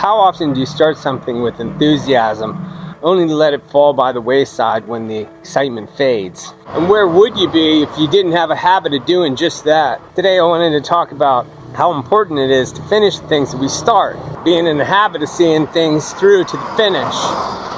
How often do you start something with enthusiasm, only to let it fall by the wayside when the excitement fades? And where would you be if you didn't have a habit of doing just that? Today I wanted to talk about how important it is to finish the things that we start, being in the habit of seeing things through to the finish.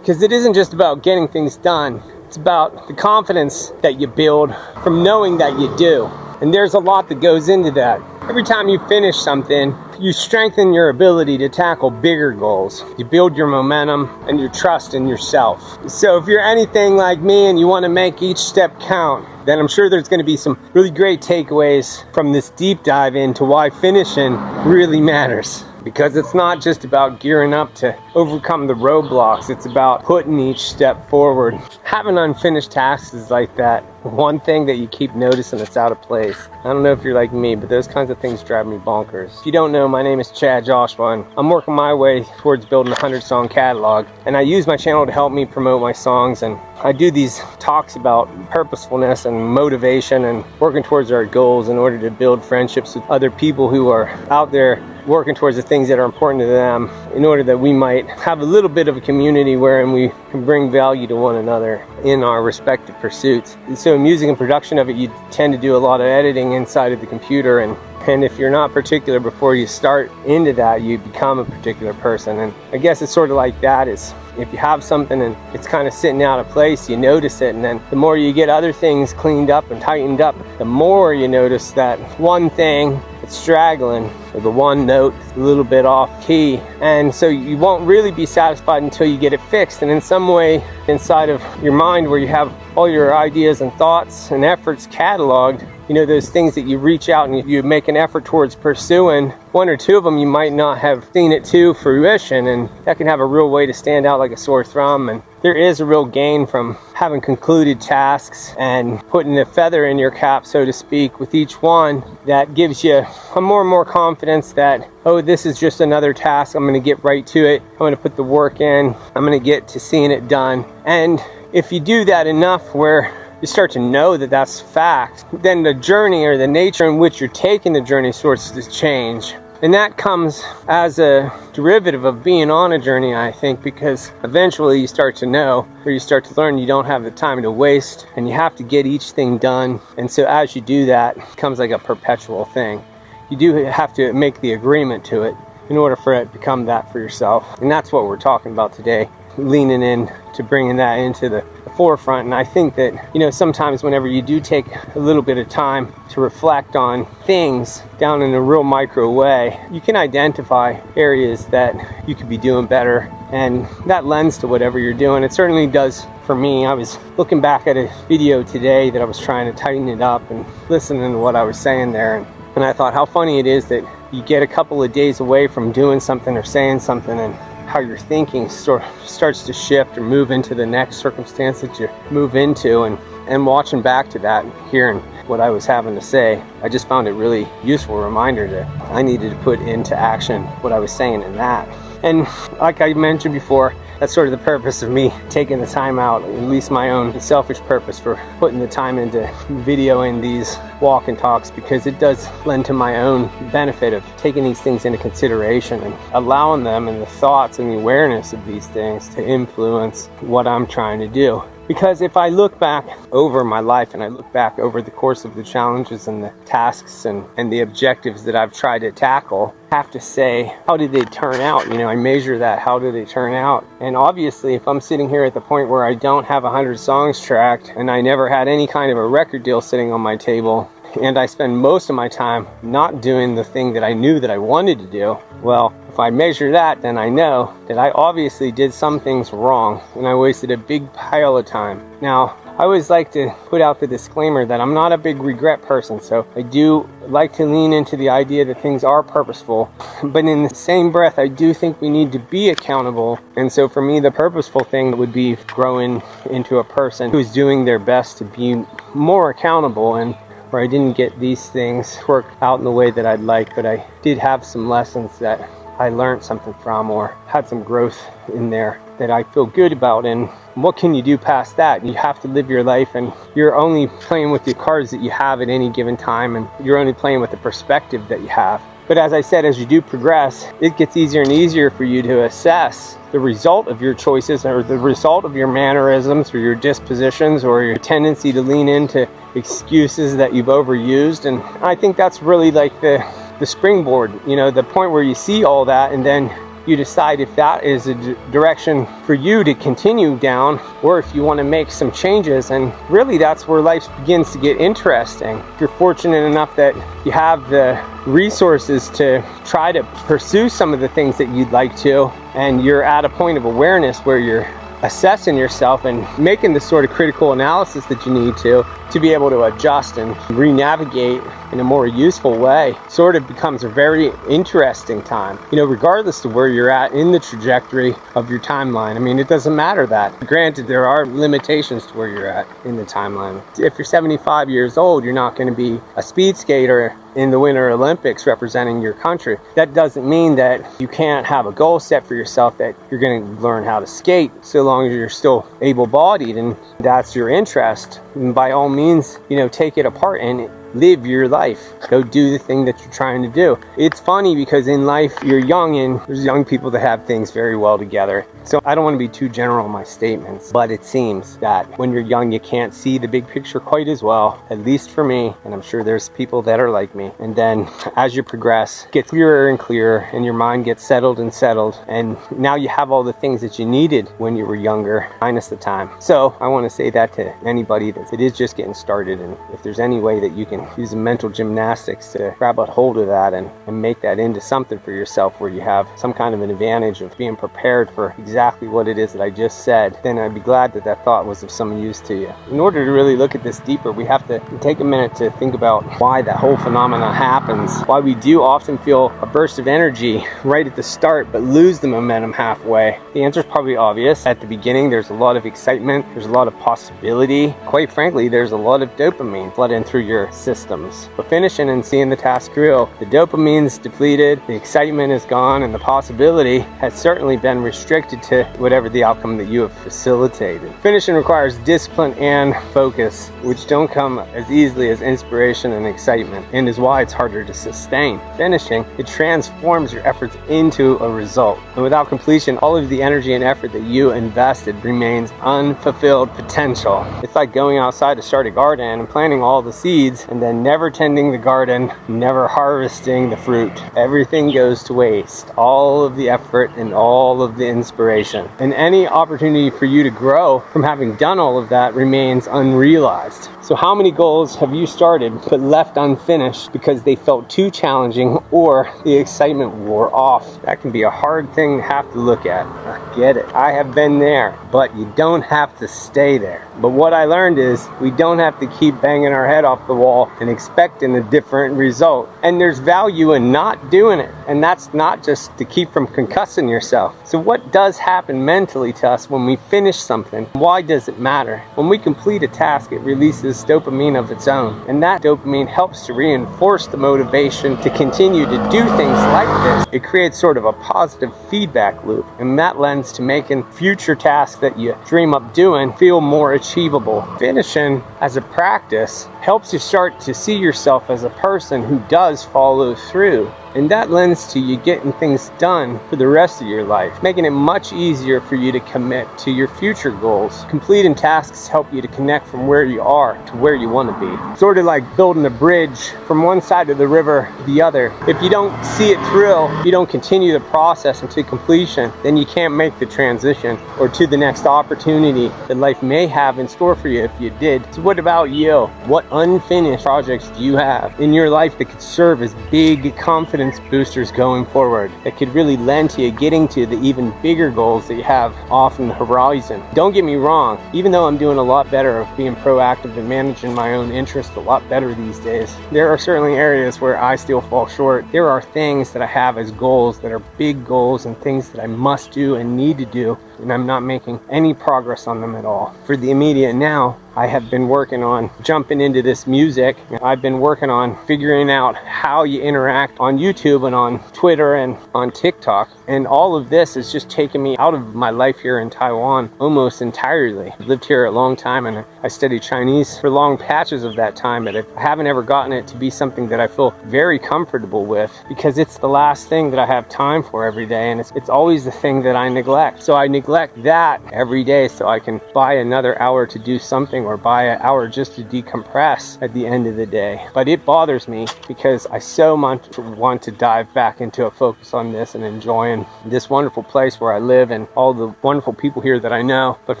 Because it isn't just about getting things done, it's about the confidence that you build from knowing that you do. And there's a lot that goes into that. Every time you finish something, you strengthen your ability to tackle bigger goals. You build your momentum and your trust in yourself. So if you're anything like me and you want to make each step count, then I'm sure there's going to be some really great takeaways from this deep dive into why finishing really matters. Because it's not just about gearing up to overcome the roadblocks, it's about putting each step forward. Having unfinished tasks is like that one thing that you keep noticing that's out of place. I don't know if you're like me, but those kinds of things drive me bonkers. If you don't know, my name is Chad Joshua, and I'm working my way towards building a 100-song catalog. And I use my channel to help me promote my songs, and I do these talks about purposefulness and motivation and working towards our goals in order to build friendships with other people who are out there working towards the things that are important to them, in order that we might have a little bit of a community wherein we can bring value to one another in our respective pursuits. And so in music and production of it, you tend to do a lot of editing inside of the computer, and if you're not particular before you start into that, you become a particular person. And I guess it's sort of like that, is if you have something and it's kind of sitting out of place, you notice it, and then the more you get other things cleaned up and tightened up, the more you notice that one thing that's straggling, or the one note a little bit off key. And so you won't really be satisfied until you get it fixed. And in some way inside of your mind where you have all your ideas and thoughts and efforts cataloged, you know, those things that you reach out and you make an effort towards pursuing, one or two of them you might not have seen it to fruition, and that can have a real way to stand out like a sore thumb. And there is a real gain from having concluded tasks and putting a feather in your cap, so to speak, with each one. That gives you a more and more confidence that, oh, this is just another task, I'm going to get right to it, I'm going to put the work in, I'm going to get to seeing it done. And if you do that enough where you start to know that that's fact, then the journey, or the nature in which you're taking the journey, starts to change. And that comes as a derivative of being on a journey, I think, because eventually you start to know, or you start to learn, you don't have the time to waste, and you have to get each thing done. And so as you do that, it becomes like a perpetual thing. You do have to make the agreement to it in order for it to become that for yourself. And that's what we're talking about today, leaning in to bringing that into the forefront. And I think that, you know, sometimes whenever you do take a little bit of time to reflect on things down in a real micro way, you can identify areas that you could be doing better, and that lends to whatever you're doing. It certainly does for me. I was looking back at a video today that I was trying to tighten it up and listening to what I was saying there, and I thought how funny it is that you get a couple of days away from doing something or saying something, and how your thinking sort of starts to shift or move into the next circumstance that you move into. And watching back to that and hearing what I was having to say, I just found it really useful reminder that I needed to put into action what I was saying in that. And like I mentioned before, that's sort of the purpose of me taking the time out, at least my own selfish purpose for putting the time into videoing these walk and talks, because it does lend to my own benefit of taking these things into consideration and allowing them and the thoughts and the awareness of these things to influence what I'm trying to do. Because if I look back over my life, and I look back over the course of the challenges and the tasks and the objectives that I've tried to tackle, I have to say, how did they turn out? You know, I measure that, how did they turn out? And obviously, if I'm sitting here at the point where I don't have 100 songs tracked, and I never had any kind of a record deal sitting on my table, and I spend most of my time not doing the thing that I knew that I wanted to do, well, if I measure that, then I know that I obviously did some things wrong, and I wasted a big pile of time. Now, I always like to put out the disclaimer that I'm not a big regret person, so I do like to lean into the idea that things are purposeful. But in the same breath, I do think we need to be accountable. And so for me, the purposeful thing would be growing into a person who's doing their best to be more accountable, and where I didn't get these things work out in the way that I'd like, but I did have some lessons that I learned something from, or had some growth in there that I feel good about. And what can you do past that? You have to live your life, and you're only playing with the cards that you have at any given time, and you're only playing with the perspective that you have. But as I said, as you do progress, it gets easier and easier for you to assess the result of your choices or the result of your mannerisms or your dispositions or your tendency to lean into excuses that you've overused. And I think that's really like the springboard, the point where you see all that and then you decide if that is a direction for you to continue down or if you want to make some changes. And really that's where life begins to get interesting. If you're fortunate enough that you have the resources to try to pursue some of the things that you'd like to, and you're at a point of awareness where you're assessing yourself and making the sort of critical analysis that you need to be able to adjust and re-navigate in a more useful way, sort of becomes a very interesting time. Regardless of where you're at in the trajectory of your timeline. I mean, it doesn't matter that. Granted, there are limitations to where you're at in the timeline. If you're 75 years old, you're not going to be a speed skater in the Winter Olympics representing your country. That doesn't mean that you can't have a goal set for yourself that you're going to learn how to skate so long as you're still able-bodied and that's your interest. And by all means, take it apart and live your life. Go do the thing that you're trying to do. It's funny because in life you're young and there's young people that have things very well together. So I don't want to be too general in my statements, but it seems that when you're young you can't see the big picture quite as well, at least for me, and I'm sure there's people that are like me. And then as you progress, it gets clearer and clearer and your mind gets settled and now you have all the things that you needed when you were younger, minus the time. So I want to say that to anybody that it is just getting started, and if there's any way that you can use the mental gymnastics to grab a hold of that and make that into something for yourself where you have some kind of an advantage of being prepared for exactly what it is that I just said, then I'd be glad that that thought was of some use to you. In order to really look at this deeper, we have to take a minute to think about why that whole phenomenon happens, why we do often feel a burst of energy right at the start but lose the momentum halfway. The answer is probably obvious. At the beginning there's a lot of excitement, there's a lot of possibility. Quite frankly, there's a lot of dopamine flooding through your systems. But finishing and seeing the task through, the dopamine's depleted, the excitement is gone, and the possibility has certainly been restricted to whatever the outcome that you have facilitated. Finishing requires discipline and focus, which don't come as easily as inspiration and excitement, and is why it's harder to sustain. Finishing, it transforms your efforts into a result. And without completion, all of the energy and effort that you invested remains unfulfilled potential. It's like going outside to start a garden and planting all the seeds and then never tending the garden, never harvesting the fruit. Everything goes to waste. All of the effort and all of the inspiration. And any opportunity for you to grow from having done all of that remains unrealized. So how many goals have you started but left unfinished because they felt too challenging or the excitement wore off? That can be a hard thing to have to look at. I get it. I have been there, but you don't have to stay there. But what I learned is we don't have to keep banging our head off the wall and expecting a different result. And there's value in not doing it. And that's not just to keep from concussing yourself. So what does happen mentally to us when we finish something? Why does it matter? When we complete a task, it releases dopamine of its own. And that dopamine helps to reinforce the motivation to continue to do things like this. It creates sort of a positive feedback loop. And that lends to making future tasks that you dream up doing feel more achievable. Finishing as a practice helps you start to see yourself as a person who does follow through. And that lends to you getting things done for the rest of your life, making it much easier for you to commit to your future goals. Completing tasks help you to connect from where you are to where you want to be. Sort of like building a bridge from one side of the river to the other. If you don't see it through, you don't continue the process until completion, then you can't make the transition or to the next opportunity that life may have in store for you if you did. So what about you? What unfinished projects do you have in your life that could serve as big confidence boosters going forward, that could really lend to you getting to the even bigger goals that you have off in the horizon? Don't get me wrong, even though I'm doing a lot better of being proactive and managing my own interests a lot better these days, there are certainly areas where I still fall short. There are things that I have as goals that are big goals and things that I must do and need to do, and I'm not making any progress on them at all. For the immediate now, I have been working on jumping into this music. I've been working on figuring out how you interact on YouTube and on Twitter and on TikTok. And all of this has just taken me out of my life here in Taiwan almost entirely. I've lived here a long time and I studied Chinese for long patches of that time, but I haven't ever gotten it to be something that I feel very comfortable with, because it's the last thing that I have time for every day, and it's always the thing that I neglect. So I neglect that every day so I can buy another hour to do something, or buy an hour just to decompress at the end of the day. But it bothers me because I so much want to dive back into a focus on this and enjoying this wonderful place where I live and all the wonderful people here that I know. But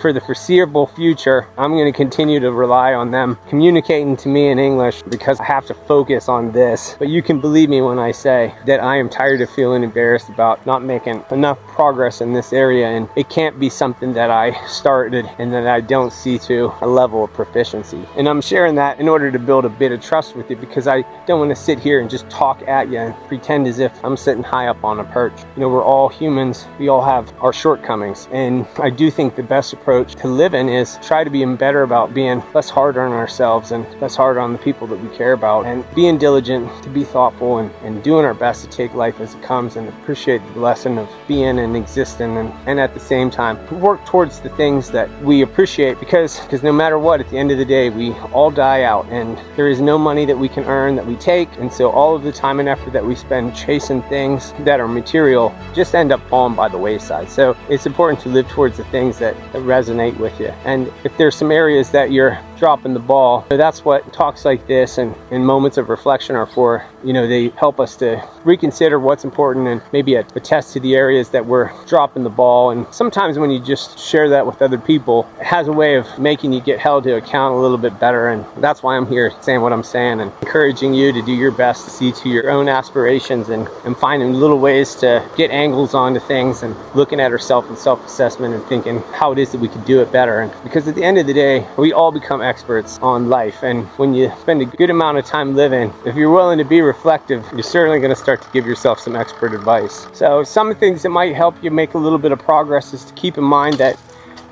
for the foreseeable future, I'm going to continue to rely on them communicating to me in English, because I have to focus on this. But you can believe me when I say that I am tired of feeling embarrassed about not making enough progress in this area, and it can't be something that I started and that I don't see to a level of proficiency. And I'm sharing that in order to build a bit of trust with you, because I don't want to sit here and just talk at you and pretend as if I'm sitting high up on a perch. You know, we're all humans. We all have our shortcomings. And I do think the best approach to living is try to be better about being less hard on ourselves and less hard on the people that we care about, and being diligent to be thoughtful and doing our best to take life as it comes and appreciate the lesson of being and existing, and at the same time work towards the things that we appreciate, because no matter what, at the end of the day, we all die out, and there is no money that we can earn that we take. And so all of the time and effort that we spend chasing things that are material just end up falling by the wayside. So it's important to live towards the things that resonate with you. And if there's some areas that you're dropping the ball, that's what talks like this and moments of reflection are for. You know, they help us to reconsider what's important and maybe attest to the areas that we're dropping the ball. And sometimes when you just share that with other people, it has a way of making you get held to account a little bit better. And that's why I'm here saying what I'm saying and encouraging you to do your best to see to your own aspirations and finding little ways to get angles onto things and looking at ourselves and self-assessment and thinking how it is that we could do it better. And because at the end of the day, we all become experts on life. And when you spend a good amount of time living, if you're willing to be reflective, you're certainly going to start to give yourself some expert advice. So some things that might help you make a little bit of progress is to keep in mind that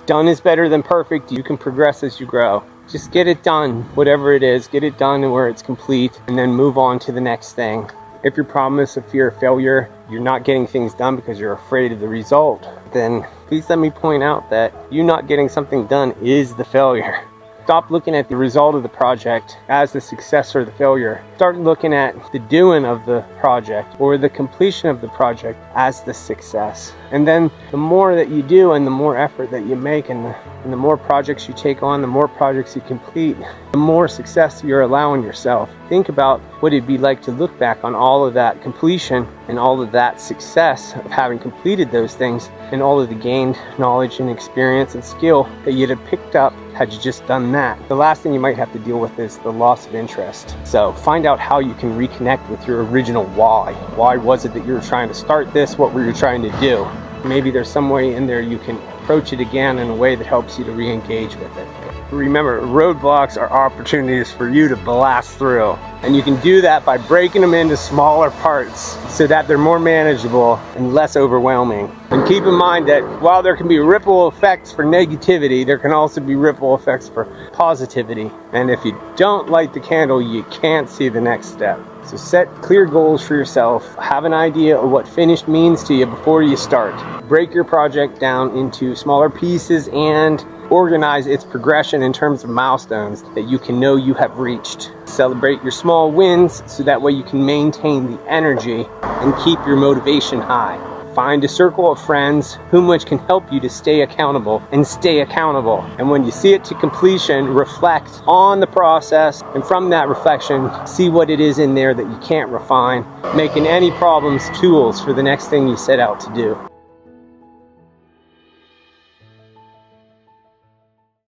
done is better than perfect. You can progress as you grow. Just get it done, whatever it is, get it done and where it's complete, and then move on to the next thing. If your problem is a fear of failure, you're not getting things done because you're afraid of the result, then please let me point out that you not getting something done is the failure. Stop looking at the result of the project as the success or the failure. Start looking at the doing of the project or the completion of the project as the success. And then the more that you do and the more effort that you make and the more projects you take on, the more projects you complete, the more success you're allowing yourself. Think about what it'd be like to look back on all of that completion and all of that success of having completed those things and all of the gained knowledge and experience and skill that you'd have picked up had you just done that. The last thing you might have to deal with is the loss of interest. So find out how you can reconnect with your original why. Why was it that you were trying to start this? What were you trying to do? Maybe there's some way in there you can approach it again in a way that helps you to re-engage with it. Remember, roadblocks are opportunities for you to blast through. And you can do that by breaking them into smaller parts so that they're more manageable and less overwhelming. And keep in mind that while there can be ripple effects for negativity, there can also be ripple effects for positivity. And if you don't light the candle, you can't see the next step. So set clear goals for yourself. Have an idea of what finished means to you before you start. Break your project down into smaller pieces and organize its progression in terms of milestones that you can know you have reached. Celebrate your small wins so that way you can maintain the energy and keep your motivation high. Find a circle of friends which can help you to stay accountable and stay accountable. And when you see it to completion, reflect on the process, and from that reflection, see what it is in there that you can't refine, making any problems tools for the next thing you set out to do.